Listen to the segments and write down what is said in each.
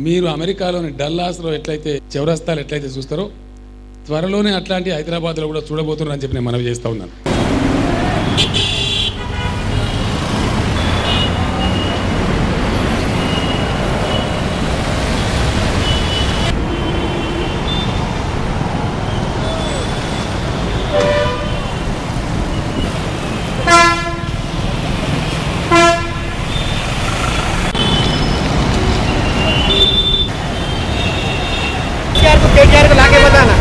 మీరు అమెరికాలోని డల్లాస్లో ఎట్లయితే చౌరస్తాలు ఎట్లయితే చూస్తారో త్వరలోనే అట్లాంటి హైదరాబాద్లో కూడా చూడబోతున్నారని చెప్పి నేను మనవి చేస్తూ ఉన్నాను. केटीआर को लाके बताना।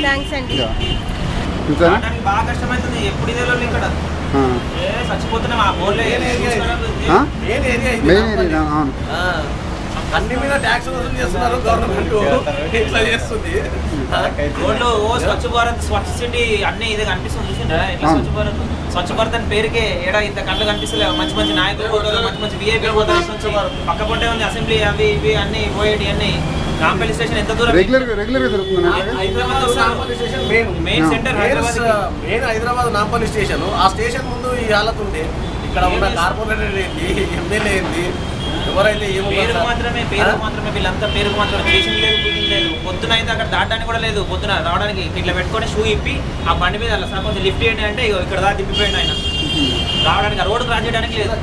థ్యాంక్స్ అండి. బాగా కష్టమైతుంది ఎప్పుడు ఇదే లోళ్ళు ఇక్కడ చచ్చిపోతున్నాం ఆ బోర్లే అన్ని మీద ట్యాక్స్ వసూలు చేస్తున్నారు గవర్నమెంట్ ఇట్లా చేస్తుంది. రోడ్లు స్వచ్ఛ భారత్ స్వచ్ఛ సిటీ అన్ని ఇది కనిపిస్తుంది చూసిండ్రా ఇట్లా స్వచ్ఛ భారత్ అని పేరుకే ఏడా ఇంత కళ్ళు కనిపిస్తలేవు. మంచి మంచి నాయకులు పోతారు, మంచి మంచి విఐపీలు పోతారు. పక్క పొంటే ఉంది అసెంబ్లీ అవి ఇవి అన్ని పోయేటి అన్ని. నాంపల్లి స్టేషన్ ఎంత దూరం? Main centre Hyderabad Nampally station. ఆ స్టేషన్ ముందు ఈ హాలత్ ఉంటే ఇక్కడ ఉన్న కార్పొరేటర్ ఏంటి, ఎమ్మెల్యే ఏంటి, ఎవరైతే పేరు మాత్రమే వీళ్ళంతా పేరుకు మాత్రమే. స్టేషన్ లేదు, బిల్డింగ్ లేదు. పొద్దున అయితే అక్కడ దాటడానికి కూడా లేదు. పొద్దున రావడానికి ఇట్లా పెట్టుకొని షూ ఇప్పి ఆ బండి మీద అలా సార్ కొంచెం లిఫ్ట్ చేయండి అంటే ఇక్కడ దాకా తిప్పిపోయింది ఆయన. రావడానికి ఆ రోడ్డు క్రాస్ చేయడానికి లేదు.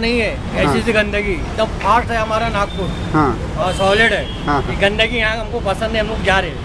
नहीं है ऐसी सी गंदगी एकदम फास्ट है हमारा नागपुर और सॉलिड है। ये गंदगी यहाँ हमको पसंद है, हम लोग जा रहे हैं।